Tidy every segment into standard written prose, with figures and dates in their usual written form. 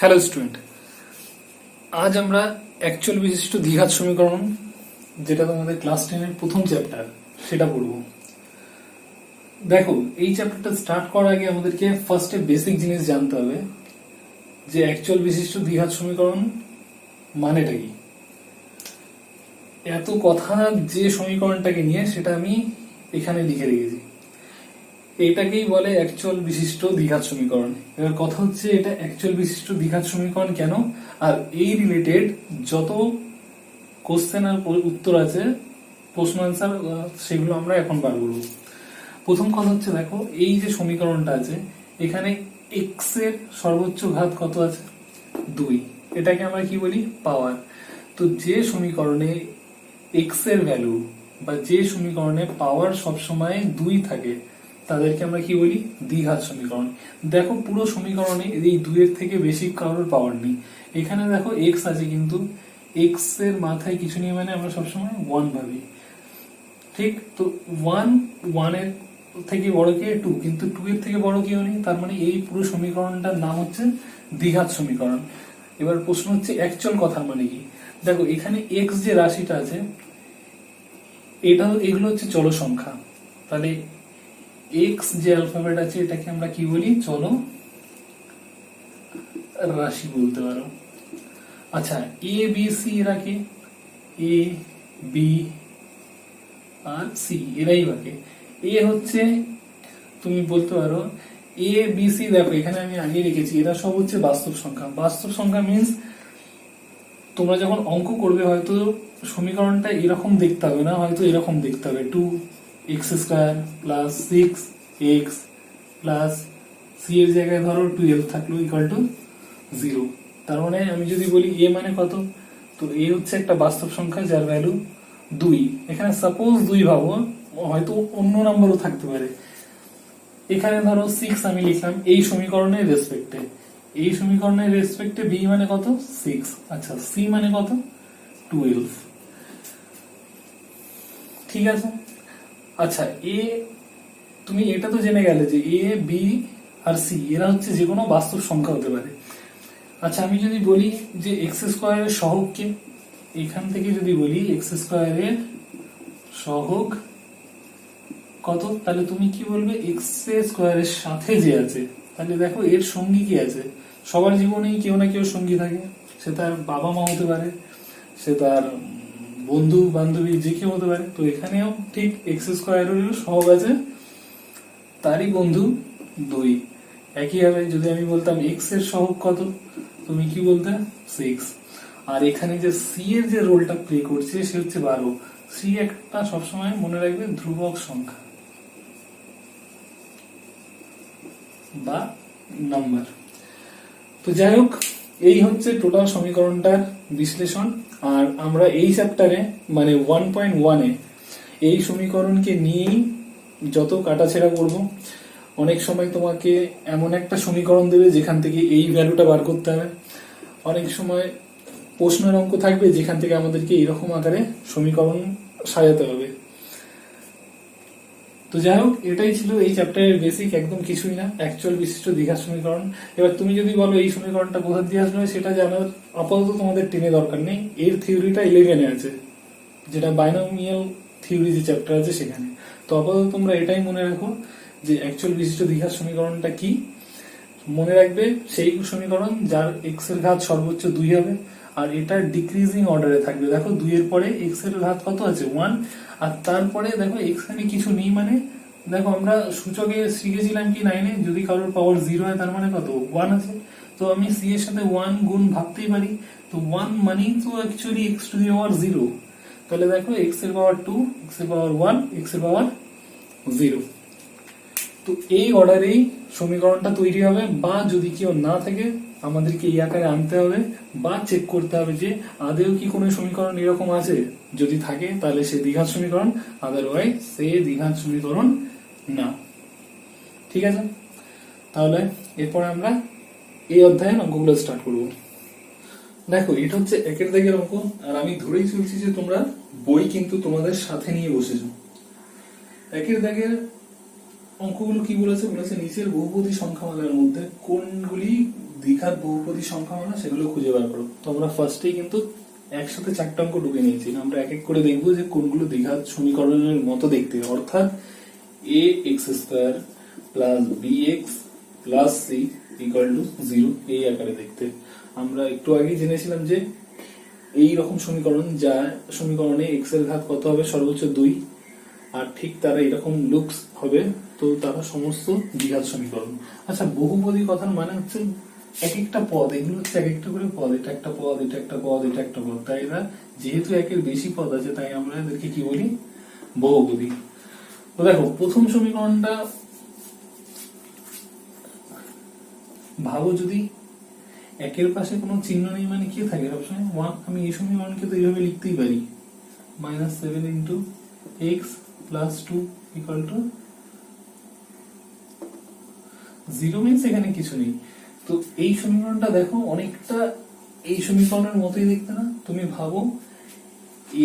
Hello student, আজ আমরা actual বিশিষ্ট দ্বিঘাত সমীকরণ, যেটা তোমাদের ক্লাস 10-এর প্রথম চ্যাপ্টার, সেটা পড়বো। দেখো, এই চ্যাপ্টারটা স্টার্ট করার আগে আমাদেরকে ফার্স্টে বেসিক জিনিস জানতে হবে যে অ্যাকচুয়াল বিশিষ্ট দ্বিঘাত সমীকরণ মানেটা কি। এত কথা যে সমীকরণটাকে নিয়ে সেটা আমি এখানে লিখে রেখেছি। এটাকেই বলে অ্যাকচুয়াল বিশিষ্ট দ্বিঘাত সমীকরণ। এবার কথা হচ্ছে এটা অ্যাকচুয়াল বিশিষ্ট দ্বিঘাত সমীকরণ কেন, আর এই রিলেটেড যত কোশ্চেন আর উত্তর আছে, প্রশ্ন আনসার, সেগুলো আমরা এখন বার করবো। প্রথম কথা হচ্ছে, দেখো এই যে সমীকরণটা আছে এখানে এক্স এর সর্বোচ্চ ঘাত কত আছে? 2। এটাকে আমরা কি বলি? পাওয়ার। তো যে সমীকরণে এক্স এর ভ্যালু বা যে সমীকরণে পাওয়ার সবসময় 2 থাকে তাদেরকে আমরা কি বলি? দ্বিঘাত সমীকরণ। দেখো পুরো সমীকরণে এই 2 এর থেকে বেশি কারোর পাওয়ার নেই। এখানে দেখো এক্স আছে, কিন্তু এক্স এর মাথায় কিছু নেই, মানে আমরা সবসময় 1 ভাবি, ঠিক? তো 1 এর থেকে বড় কে 2, কিন্তু 2 এর থেকে বড় কেউ নেই। তার মানে এই পুরো সমীকরণটার নাম হচ্ছে দ্বিঘাত সমীকরণ। এবার প্রশ্ন হচ্ছে অ্যাকচুয়াল কথার মানে কি। দেখো এখানে এক্স যে রাশিটা আছে এগুলো হচ্ছে চল সংখ্যা। তাহলে এক্স যে অ্যালফাবেট আছে এটাকে আমরা কি বলি? চল রাশি বলতে পারো। আচ্ছা, এ বি সি এরা কে? এ বি আর সি এরাই বাকে। এ হচ্ছে, তুমি বলতে পারো এ বি সি। দেখো এখানে আমি আগে রেখেছি, এরা সব হচ্ছে বাস্তব সংখ্যা। বাস্তব সংখ্যা মিন্স তোমরা যখন অঙ্ক করবে হয়তো সমীকরণটা এরকম দেখতে হবে না, হয়তো এরকম দেখতে হবে, 2x² plus 6x plus c এর জায়গায় ধরো 12 থাকলো ইকুয়াল টু 0। তার মানে আমি যদি বলি এ মানে কত, তো এ হচ্ছে একটা বাস্তব সংখ্যা যার ভ্যালু 2। এখানে সাপোজ 2 ভাবো, হয়তো অন্য নাম্বারও থাকতে পারে। এখানে ধরো 6 আমি লিখলাম এই সমীকরণের রেসপেক্টে। এই সমীকরণের রেসপেক্টে বি মানে কত? 6। আচ্ছা, সি মানে কত? 12। ঠিক আছে। আচ্ছা, এ তুমি এটা তো জেনে গেলে যে এ বি আর সি এরা হচ্ছে যে কোনো বাস্তব সংখ্যা হতে পারে। আচ্ছা, আমি যদি বলি যে x² এর সহগ কে, এখান থেকে যদি বলি x² এর সহগ কত, তাহলে তুমি কি বলবে? x² এর সাথে যে আছে, তাহলে দেখো এর সঙ্গী কি আছে? সবার জীবনেই কেউ না কেউ সঙ্গী থাকে। সে তার বাবা মা হতে পারে, সে তার বন্ধু বান্ধবী, যে কেউ হতে পারে। তো এখানেও ঠিক x² এর সহগ আছে, তারই বন্ধু 2। একইভাবে যদি আমি বলতাম এক্স এর সহগ কত, তুমি কি বলতে? 6। আর এখানে যে সি এর যে রোলটা প্লে করছে সে হচ্ছে 12। সি একটা সবসময় মনে রাখবে ধ্রুবক সংখ্যা বা নাম্বার। তো যাই হোক, এই হচ্ছে টোটাল সমীকরণটার বিশ্লেষণ। আর আমরা এই চ্যাপ্টারে মানে 1.1-এ এই সমীকরণকে নিয়েই যত কাটাছেড়া করব। অনেক সময় তোমাকে এমন একটা সমীকরণ দেবে যেখান থেকে এই ভ্যালুটা বার করতে হবে। অনেক সময় প্রশ্নের অঙ্ক থাকবে যেখান থেকে আমাদেরকে এরকম আকারে সমীকরণ সাজাতে হবে। তো যাই হোক, এটাই ছিল এই চ্যাপ্টারের বেসিক, একদম কিছুই না, অ্যাকচুয়াল বিশিষ্ট দ্বিঘাত সমীকরণ। এবার তুমি যদি বলো এই সমীকরণটা কোথা দিয়ে আসবে, সেটা জানার আপাতত তোমাদের 10-এ দরকার নেই। এর থিওরিটা 11-এ আছে, যেটা বাইনোমিয়াল থিওরি যে চ্যাপ্টার আছে সেখানে। তো আপাতত তোমরা এটাই মনে রাখো যে অ্যাকচুয়াল বিশিষ্ট দ্বিঘাত সমীকরণটা কি। মনে রাখবে সেই সমীকরণ যার এক্স এর ঘাত সর্বোচ্চ 2 হবে, আর এটা ডিক্রিজিং অর্ডারে থাকবে। দেখো 2 এর পরে এক্স এর ঘাত কত আছে? 1। আর তারপরে দেখো এখানে কিছু নেই, মানে দেখো আমরা সূচকে শিখেছিলাম কি 9-এ, যদি কারোর পাওয়ার 0 হয় তার মানে কত? 1 আছে। তো আমি সি এর সাথে 1 গুণ ভাবতেই পারি। তো 1 মানেই তো অ্যাকচুয়ালি x টু দি পাওয়ার 0। তাহলে দেখো x এর পাওয়ার 2, x এর পাওয়ার 1, x এর পাওয়ার 0। তো এই অর্ডারেই সমীকরণটা তৈরি হবে, বা যদি কেউ না থাকে আমাদেরকে এই আকারে আনতে হবে, বা চেক করতে হবে যে আদেও কি কোনো সমীকরণ এরকম আছে। যদি থাকে তাহলে সে দ্বিঘাত সমীকরণ, আদারওয়াইজ সে দ্বিঘাত সমীকরণ না। ঠিক আছে, তাহলে এরপর আমরা এই অধ্যায়ের অঙ্কগুলো স্টার্ট করব। দেখো এটা হচ্ছে 1-এর দাগের অঙ্ক, আর আমি ধরেই চলছি যে তোমরা বই কিন্তু তোমাদের সাথে নিয়ে বসেছো। 1-এর দাগের অঙ্কগুলো কি বলেছে? বলেছে নিচের বহুপদী সংখ্যামালার মধ্যে কোনগুলি দ্বিঘাত বহুপদী সংখ্যা মানে সেগুলো খুঁজে বার করো। তো আমরা ফার্স্টেই কিন্তু একসাথে চারটা অঙ্ক ঢুকে নিয়েছি, আমরা এক এক করে দেখবো যে কোনগুলো দ্বিঘাত সমীকরণের মতো দেখতে, অর্থাৎ A X square plus B X plus C equal to 0 এই আকারে দেখতে। আমরা একটু আগে জেনেছিলাম যে এই রকম সমীকরণ, যা সমীকরণে এক্স এর ঘাত কত হবে, সর্বোচ্চ 2, আর ঠিক তারা এরকম লুকস হবে, তো তারা সমস্ত দ্বিঘাত সমীকরণ। আচ্ছা, বহুপদী কথার মানে হচ্ছে এক একটা পদ, এগুলো হচ্ছে এক একটা করে পদ, এটা একটা পদ, এটা একটা পদ, এটা একটা পদ, তাই এরা যেহেতু একের বেশি পদ আছে তাই আমরা এদেরকে কি বলি, বহুপদী। তো দেখো প্রথম সমীকরণটা ভাবো, যদি একের পাশে কোনো চিহ্ন নেই মানে কি থাকে সবসময় 1, আমি এই সমীকরণকে তো এইভাবে লিখতেই পারি, -7 into x plus 2 equal to 0, means এখানে কিছু নেই। তো এই সমীকরণটা দেখো অনেকটা এই সমীকরণের মতোই দেখতে না? তুমি ভাবো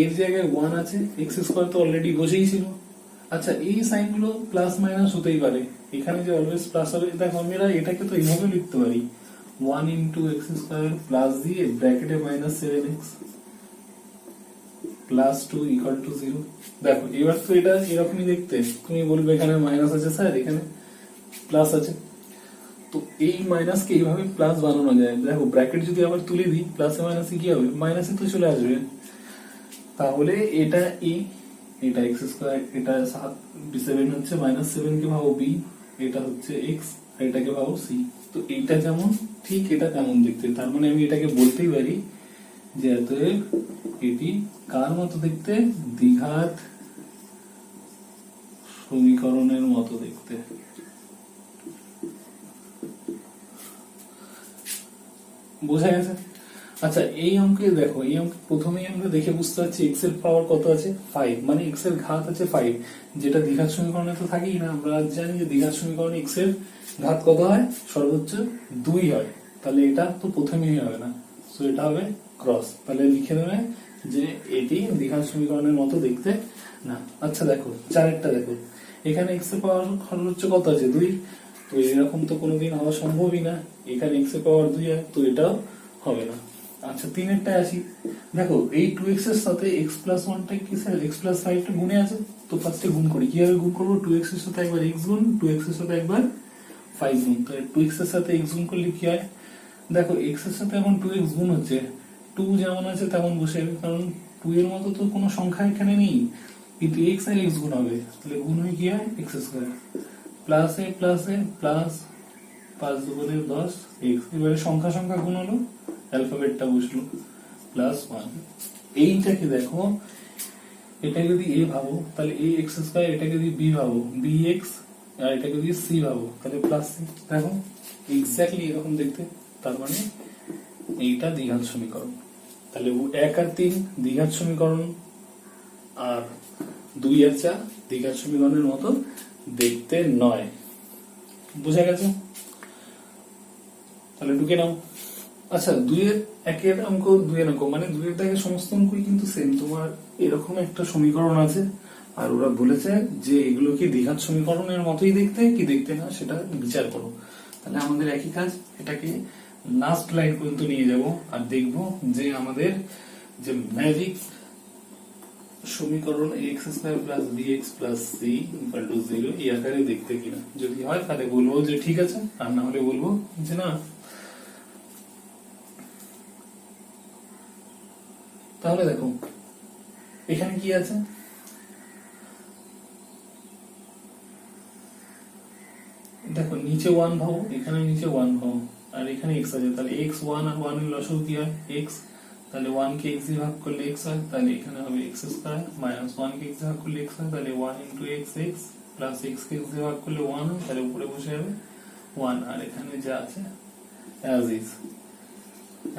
এর জায়গায় 1 আছে, এক্স স্কোয়ার তো অলরেডি বসেই ছিল। আচ্ছা, এই সাইন গুলো প্লাস মাইনাস হতেই পারে, এখানে যে অলওয়েজ প্লাস হবে, দেখো আমরা এটাকে তো এইভাবে লিখতে পারি 1 ইন্টু এক্স স্কোয়ার প্লাস দিয়ে ব্র্যাকেটে -7x প্লাস 2 ইকুয়াল টু 0। দেখো এবার তো এটা এরকমই দেখতে, তুমি বলবে এখানে মাইনাস আছে স্যার, এখানে প্লাস আছে, তো এই মাইনাস কে এইভাবে প্লাস বানানো যায়। দেখো ব্র্যাকেট যদি আবার তুলে দিই, প্লাসে মাইনাসে কি হবে, মাইনাসে তো চলে আসবে। তাহলে এটা এ, এটা এক্স স্কোয়ার, এটা 7 হচ্ছে -7 কে ভাবো বি, এটা হচ্ছে এক্স, আর এটাকে ভাবো সি। তো এইটা যেমন ঠিক এটা তেমন দেখতে, তার মানে আমি এটাকে বলতেই পারি যে অতএব এটি কার মতো দেখতে, দ্বিঘাত সমীকরণের মতো দেখতে। বোঝা গেছে? আচ্ছা, এই অঙ্কে দেখো, এই অঙ্কে প্রথমেই আমরা দেখে বুঝতে পারছি এক্স এর পাওয়ার কত আছে, 5, মানে এক্স এর ঘাত আছে 5, যেটা দ্বিঘাত সমীকরণে তো থাকেই না। আমরা জানি যে দ্বিঘাত সমীকরণে এক্স এর ঘাত কত হয়, সর্বোচ্চ 2 হয়, তাহলে এটা তো প্রথমেই হবে না, তো এটা হবে ক্রস। তাহলে লিখে দেবে যে এটি দ্বিঘাত সমীকরণের মতো দেখতে না। আচ্ছা দেখো চারেরটা দেখো, এখানে এক্স এর পাওয়ার সর্বোচ্চ কত আছে, 2, তো এরকম তো কোনোদিন হওয়া সম্ভবই না, এখানে এক্স এর পাওয়ার 2 হয়, তো এটাও হবে না। আচ্ছা, 3-এরটায় আসি, দেখো এই 2x এর সাথে x প্লাস 1টা কি স্যার, x প্লাস 5টা গুণে আছে, তো ফার্স্টে গুণ করি। কিভাবে গুণ করবো, 2x এর সাথে একবার x গুণ, 2x এর সাথে একবার 5 গুণ। তো 2x এর সাথে x গুণ করলে কি হয়, দেখো x এর সাথে এখন 2x গুণ হচ্ছে, 2 যেমন আছে তেমন বসে যাবে, কারণ 2 এর মতো তো কোনো সংখ্যা এখানে নেই, কিন্তু x আর x গুণ হবে, তাহলে গুণ হয়ে কি হয়, x স্কয়ার প্লাস এ প্লাস 5 দুগুণে 10 x, এবারে সংখ্যা সংখ্যা গুণ হলো, অ্যালফাবেটটা বসলো, প্লাস 1। এইটাকে দেখো, এটা যদি a ভাবো তাহলে a x স্কয়ার, এটাকে যদি b ভাবো bx, আর এটাকে যদি c ভাবো তাহলে প্লাস c। দেখো এক্স্যাক্টলি এরকম দেখতে, তার মানে এইটা দ্বিঘাত সমীকরণ। তাহলে 1 আর 3 দ্বিঘাত সমীকরণ, আর 2 আর 4 দ্বিঘাত সমীকরণের মতো দেখতে নয়। বুঝা গেছে? তাহলে ঢুকে নাও। আচ্ছা, 2-এর অঙ্ক 2-এর অঙ্ক মানে 2-এর দাগে সমস্ত অঙ্কই কিন্তু সেম। তোমার এরকম একটা সমীকরণ আছে, আর ওরা বলেছে যে এগুলো কি দ্বিঘাত সমীকরণের মতোই দেখতে কি দেখতে না সেটা বিচার করো। তাহলে আমাদের একই কাজ, এটাকে লাস্ট লাইন পর্যন্ত নিয়ে যাব আর দেখব যে আমাদের যে ম্যাজিক সমীকরণ x square plus bx plus c equal to 0 এই আকারে দেখতে কিনা। যদি হয় তাহলে বলবো যে ঠিক আছে, আর না হলে বলবো যে না। তাহলে দেখো এখানে কি আছে, দেখো নিচে 1 ভাবো, এখানে নিচে 1 ভাবো, আর এখানে x আছে, তাহলে x 1 আর 1 এর লসাগু কি হয়, x, তাহলে 1 কে x দিয়ে ভাগ করলে x হয়, তাহলে এখানে হবে x স্কয়ার মাইনাস 1 কে x দিয়ে ভাগ করলে x হয়, তাহলে 1 ইনটু x প্লাস x কে x দিয়ে ভাগ করলে 1 হয়, তাহলে উপরে বসে যাবে 1, আর এখানে যা আছে অ্যাজ ইজ।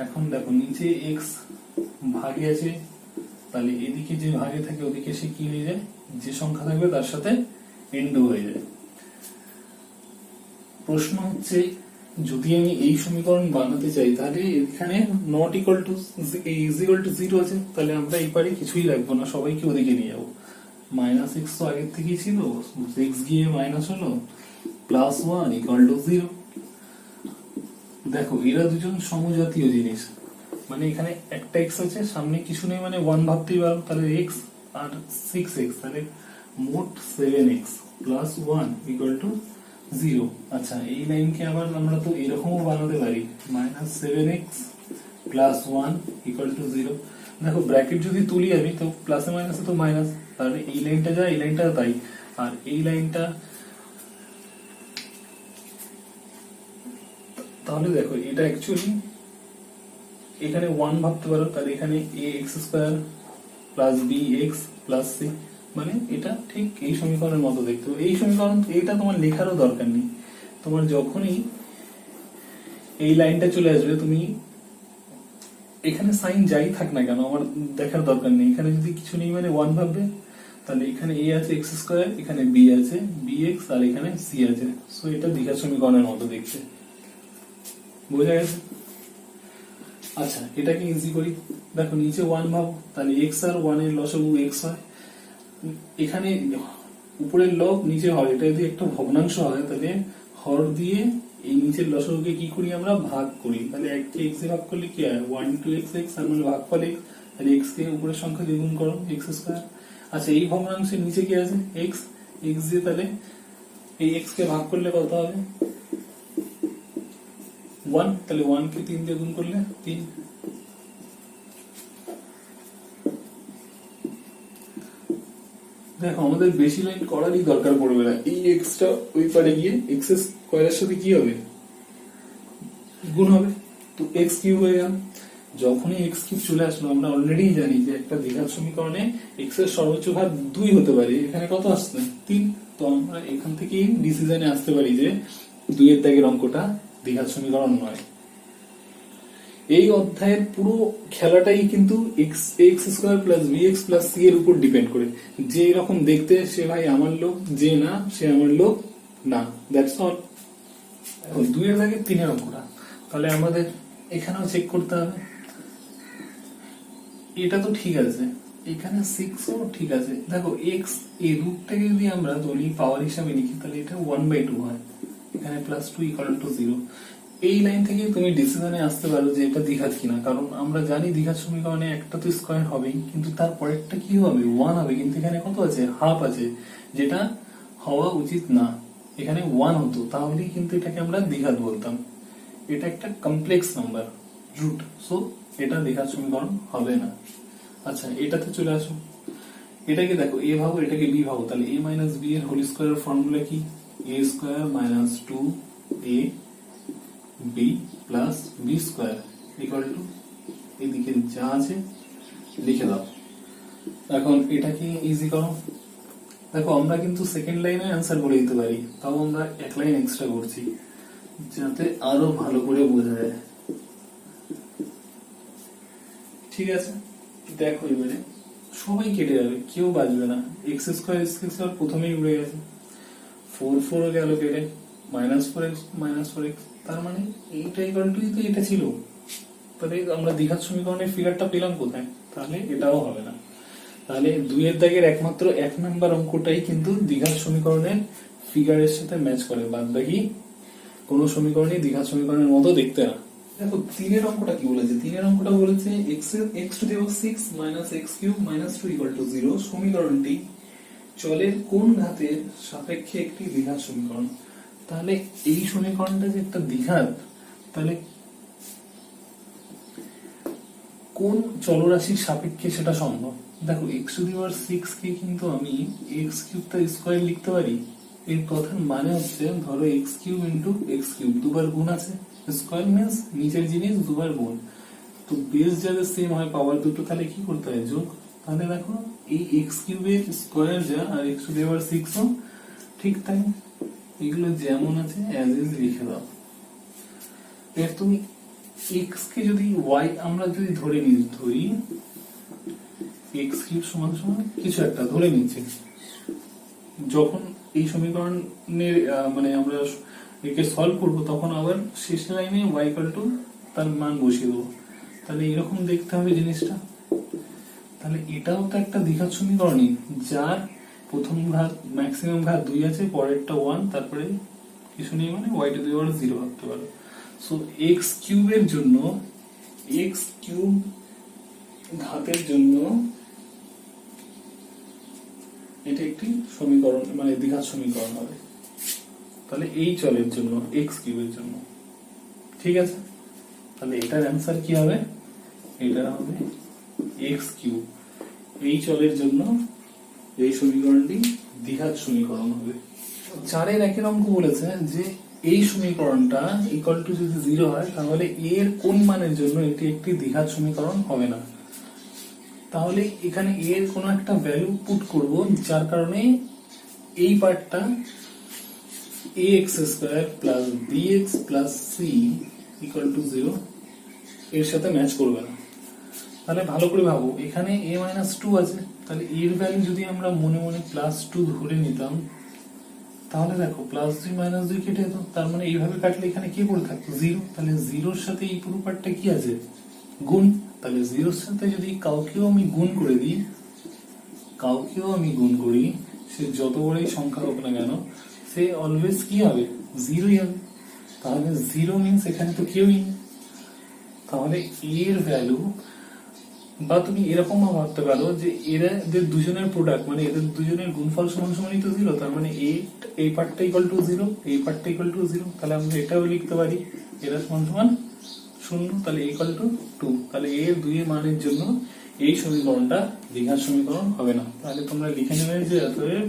এখন দেখো নিচে x ভাগে আছে, তাহলে এদিকে যে ভাগে থাকে ওদিকে সে কি হয়ে যায়, যে সংখ্যা থাকবে তার সাথে ইনটু হয়ে যায়। প্রশ্ন হচ্ছে যদি আমি এই সমীকরণ বানাতে চাই তাহলে এখানে not equal to is equal to 0 আছে, তাহলে আমরা এই পারে কিছুই রাখবো না, সবাইকে ওদিকে নিয়ে যাবো। মাইনাস এক্স তো আগের থেকেই ছিল, এক্স গিয়ে মাইনাস হলো, প্লাস 1 ইকুয়াল টু 0, দেখো এরা দুজন সমজাতীয় জিনিস, মানে এখানে একটা এক্স আছে, সামনে কিছু নেই, মানে ওয়ান ভাবতেই পারো, তাহলে এক্স আর 6x, তাহলে মোট 7x প্লাস 1 ইকুয়াল টু 0। আচ্ছা এই লাইনকে আবার আমরা তো এরকমও বানাতে পারি, minus 7x plus 1 equal to 0। দেখো ব্র্যাকেট যদি তুলি আমি, তো প্লাসে মাইনাসে তো মাইনাস, তাহলে এই লাইনটা যায়, এই লাইনটা তাই, আর এই লাইনটা, তাহলে দেখো এটা অ্যাকচুয়ালি এখানে 1 ভাবতে পারো, তাহলে এখানে ax square plus bx plus c, মানে এটা ঠিক এই সমীকরণের মতো দেখতে হবে। এই সমীকরণ এইটা তোমার লেখারও দরকার নেই, তোমার যখনই এই লাইনটা চলে আসবে, তুমি এখানে সাইন যাই থাক না কেন আমার দেখার দরকার নেই, এখানে যদি কিছু নেই মানে 1 ভাববে, তাহলে এখানে a আছে x স্কয়ার, এখানে b আছে bx, আর এখানে c আছে, সো এটা দ্বিঘাত সমীকরণের মতো দেখতে, বোঝা গেছে? আচ্ছা এটাকে ইজি করি, দেখো নিচে 1 ভাবো, তাহলে x আর 1 এর লসাগু x হয়, এখানে উপরের লব নিচে হয়, এটা যদি একটা ভগ্নাংশ হয় তাহলে হর দিয়ে এই নিচের লসাগুকে কি করি আমরা, ভাগ করি, তাহলে 1 কে x এ ভাগ করলে কি হয়, 1 into x x, আর মানে ভাগফল x, তাহলে x কে উপরের সংখ্যা দিয়ে গুণ করো, x স্কয়ার। আচ্ছা এই ভগ্নাংশের নিচে কি আছে, x, x দিয়ে তাহলে এই x কে ভাগ করলে কত হবে, 1, তাহলে 1 কে 3 দিয়ে গুণ করলে 3। দেখো আমাদের বেশি লাইন করারই দরকার পড়বে না, এই এক্সটা ওই পারে গিয়ে এক্স স্কয়ারের সাথে কি হবে, গুণ হবে, তো এক্স কিউব হয়ে গেল। যখনই এক্স কিউব চলে আসলো, আমরা অলরেডি জানি যে একটা দ্বিঘাত সমীকরণে এক্স এর সর্বোচ্চ ঘাত 2 হতে পারে, এখানে কত আসছে 3, তো আমরা এখান থেকেই ডিসিশনে আসতে পারি যে 2 এর দাগের অঙ্কটা দ্বিঘাত সমীকরণ নয়। এই অধ্যায়ের পুরো খেলাটাই কিন্তু x square plus b x plus c এর উপর ডিপেন্ড করে, যে এরকম দেখতে সে ভাই আমার লোক, যে না সে আমার লোক না, দ্যাটস অল। এখন 2 এর দাগে 3 এর অঙ্কটা, তাহলে আমাদের এখানেও চেক করতে হবে, এটা তো ঠিক আছে, এখানে 6 ও ঠিক আছে। দেখো এক্স এই রুটটাকে যদি আমরা ধরি পাওয়ার হিসাবে লিখি, তাহলে এটা 1/2 হয়, এখানে প্লাস 2 ইকুয়াল টু 0। এই লাইন থেকে তুমি ডিসিশনে আসতে পারো যে এটা দ্বিঘাত কিনা, কারণ আমরা জানি দ্বিঘাত সমীকরণে একটা তো স্কয়ার হবেই, কিন্তু তার পরেরটা কি হবে, 1 হবে, কিন্তু এখানে কত আছে, হাফ আছে, যেটা হওয়া উচিত না, এখানে 1 হতো, তাহলেই কিন্তু এটাকে আমরা দ্বিঘাত বলতাম। এটা একটা কমপ্লেক্স নাম্বার রুট, সো এটা দ্বিঘাত সমীকরণ হবে না। আচ্ছা এটাতে চলে আসো, এটাকে দেখো এ ভাবো, এটাকে বি ভাবো, তাহলে a মাইনাস বি এর হোল স্কয়ারের ফর্মুলা কি, a square minus 2a b plus B square equal to, এদিকে যা আছে লিখে দাও। এখন এটাকে ইজি করো, দেখো আমরা কিন্তু সেকেন্ড লাইনে অ্যান্সার বলে দিতে পারি, তাও আমরা এক লাইন এক্সট্রা করছি যাতে আরো ভালো করে বোঝা যায়। ঠিক আছে, দেখো এবারে সবাই কেটে যাবে, কেউ বাঁচবে না, এক্স স্কয়ার প্রথমেই উড়ে গেছে, 4 গেল কেটে, -4x -4x, তার মানে এইটা ইকুয়াল টু তো এটা ছিল, তাহলে আমরা দ্বিঘাত সমীকরণের ফিগারটা পেলাম কোথায়, তাহলে এটাও হবে না। তাহলে 2 এর দাগের একমাত্র 1 নাম্বার অঙ্কটাই কিন্তু দ্বিঘাত সমীকরণের ফিগারের সাথে ম্যাচ করে, বাদ বাকি কোন সমীকরণই দ্বিঘাত সমীকরণের মতো দেখতে না। দেখো 3 এর অঙ্কটা কি বলেছে, 3 এর অঙ্কটা বলেছে x to the power 6 - x³ - 2 = 0 সমীকরণটি চলের কোন ঘাতের সাপেক্ষে একটি দ্বিঘাত সমীকরণ। তাহলে এই সমীকরণটা যে একটা দ্বিঘাত, তাহলে কোন চলরাশির সাপেক্ষে সেটা সম্ভব। দেখো x⁻6 কে কিন্তু আমি x³ তার স্কয়ার লিখতে পারি, এর কথার মানে হচ্ছে ধরো x³ × x³ দুবার গুণ আছে, স্কয়ার মিন্স নিচের জিনিস দুবার গুণ, তো বেস যাতে সেম হয় পাওয়ার দুটো, তাহলে কি করতে হয়, যোগ। তাহলে দেখো এই x³ এর স্কয়ার যা আর x⁻6 ও ঠিক তাই, এগুলো যেমন আছে অ্যাজ ইজ লিখে দাও। এর তুমি x কে যদি y আমরা যদি ধরি x³ = কিছু একটা ধরে নিচ্ছি, যখন এই সমীকরণের মানে আমরা একে সলভ করব তখন আবার শেষ লাইনে y তার মান বসিয়ে দেবো, তাহলে এরকম দেখতে হবে জিনিসটা। তাহলে এটাও তো একটা দ্বিঘাত সমীকরণই, যার প্রথম ঘাত ম্যাক্সিমাম ঘাত 2 আছে, পরেরটা 1, তারপরে কিছু নেই, মানে y⁻0 ভাবতে পারো। সো এক্স কিউবের জন্য, এক্স কিউব ঘাতের জন্য এটা একটি সমীকরণ, মানে দ্বিঘাত সমীকরণ হবে। তাহলে এই চলের জন্য, এক্স কিউবের জন্য, ঠিক আছে। তাহলে এটার অ্যান্সার কি হবে? এটা হবে এক্স কিউব। এই চলের জন্য এই সমীকরণটি দ্বিঘাত সমীকরণ হবে। 4 একই অঙ্ক বলেছে যে এই সমীকরণটা ইকুয়াল টু যদি 0 হয় তাহলে এর কোন মানের জন্য এটি একটি দ্বিঘাত সমীকরণ হবে না। তাহলে এখানে এর কোন একটা ভ্যালু পুট করব, যার কারণে এই পার্টটা ax square plus bx plus c equal to 0 এর সাথে ম্যাচ করবে না। তাহলে ভালো করে ভাবো, এখানে a মাইনাস 2 আছে, তাহলে এর ভ্যালু যদি আমরা মনে মনে প্লাস 2 ধরে নিতাম, তাহলে দেখো প্লাস 2 মাইনাস 2 কেটে যেত, তার মানে এইভাবে কাটলে এখানে কি পড়ে থাকতো? 0। তাহলে 0-র সাথে এই পুরো পার্টটা কি আছে? গুণ। তাহলে 0-র সাথে যদি কাউকেও আমি গুণ করে দিই, কাউকেও আমি গুণ করি, সে যত বড়ই সংখ্যা হোক না কেন, সে অলওয়েজ কি হবে? 0ই হবে। তাহলে 0 মিন্স এখানে তো কেউই নেই। তাহলে এর ভ্যালু, বা তুমি এরকম ভাবতে পারো যে এদের দুজনের প্রোডাক্ট, মানে এদের দুজনের গুণফল সমান সমানই তো 0, তার মানে এই পার্টটা ইকুয়াল টু 0, এই পার্টটা ইকুয়াল টু 0। তাহলে আমরা এটাও লিখতে পারি এরা সমান সমান 0, তাহলে ইকুয়াল টু 2। তাহলে এর দুই মানের জন্য এই সমীকরণটা দ্বিঘাত সমীকরণ হবে না। তাহলে তোমরা লিখে নেবে যে অতএব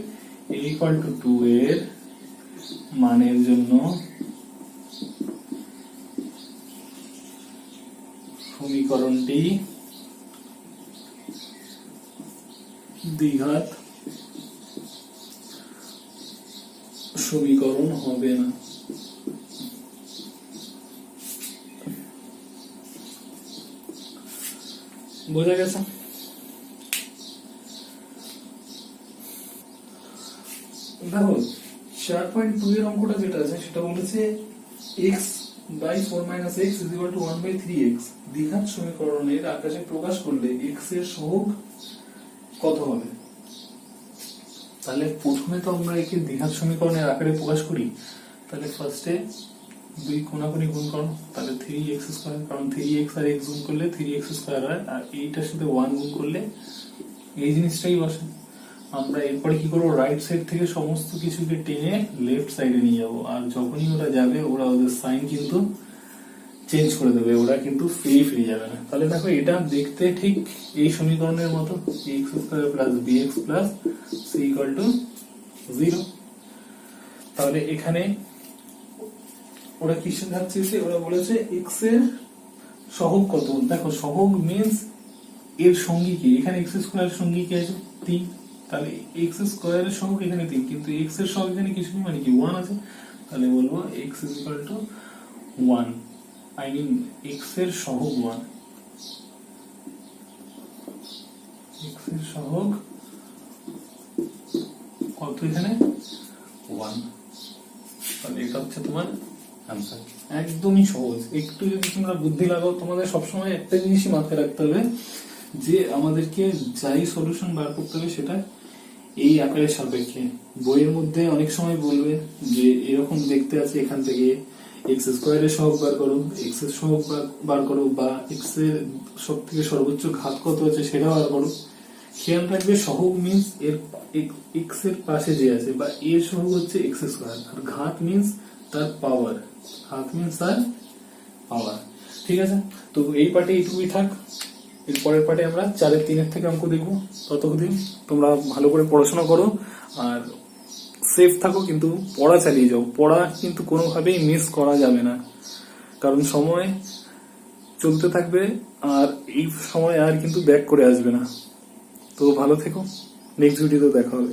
a ইকুয়াল টু 2 এর মানের জন্য সমীকরণটি দ্বিঘাত সমীকরণ হবে না। বোঝা গেছে? দেখো 4.2 এর অঙ্কটা যেটা আছে সেটা বলেছে x by 4 minus x is equal to 1 by 3x দ্বিঘাত সমীকরণের আকারে প্রকাশ করলে x এর সহগ কত হবে? তাহলে প্রথমে তো আমরা একে দ্বিঘাত সমীকরণের আকারে প্রকাশ করি। তাহলে ফার্স্টে দুই কোণাকুণি গুণ করো, তাহলে 3x স্কয়ার, কারণ 3x আর x গুণ করলে 3x স্কয়ার হয়, আর এইটার সাথে 1 গুণ করলে এই জিনিসটাই বসে। আমরা এরপরে কি করবো? রাইট সাইড থেকে সমস্ত কিছুকে টেনে লেফট সাইডে নিয়ে যাবো, আর যখনই ওরা যাবে ওরা ওদের সাইন কিন্তু চেঞ্জ করে দেবে, ওরা কিন্তু ফ্রি যাবে না। তাহলে দেখো এটা দেখতে ঠিক এই সমীকরণের মতো, x square plus bx plus c equal to 0। তাহলে এখানে ওরা কি শিখাচ্ছে? ওরা বলেছে x এর সহগ কত। দেখো সহগ মিন্স এর সঙ্গী কি? এখানে x স্কয়ার সঙ্গী কি আছে? 3। তাহলে x স্কয়ারের সহগ এখানে 3, কিন্তু x এর সহগ এখানে কিছু নেই, মানে কি 1 আছে। তাহলে বলবো x is equal to 1, I mean x এর সহগ 1, x এর সহগ কত এখানে? 1। তাহলে এটা হচ্ছে তোমার আনসার। একদমই সহজ। একটু যদি তোমরা বুদ্ধি লাগাও, তোমাদের সবসময় একটা জিনিসই মাথায় রাখতে হবে যে আমাদেরকে যাই সলিউশন বার করতে হবে সেটা এই আকারের সাপেক্ষে। বইয়ের মধ্যে অনেক সময় বলবে যে এরকম দেখতে আছে, এখান থেকে এক্স স্কোয়ারের সহগ বার করো, এক্স এর সহগ বার করো, বা এক্স এর সব থেকে সর্বোচ্চ ঘাত কত আছে সেটা বার করো। খেয়াল রাখবে সহগ মিন্স এর এক্স এর পাশে যে আছে, বা এর সহগ হচ্ছে এক্স স্কোয়ার, আর ঘাত মিন্স তার পাওয়ার, ঘাত মিন্স তার পাওয়ার। ঠিক আছে? তো এই পার্টে এইটুকুই থাক। এর পরের পার্টে আমরা 4-3 থেকে অঙ্ক দেখবো। ততদিন তোমরা ভালো করে পড়াশোনা করো আর সেফ থাকো, কিন্তু পড়া চালিয়ে যাও। পড়া কিন্তু কোনোভাবেই মিস করা যাবে না, কারণ সময় চলতে থাকবে আর এই সময় আর কিন্তু ব্যাক করে আসবে না। তো ভালো থেকো, নেক্সট ভিডিওতে দেখা হবে।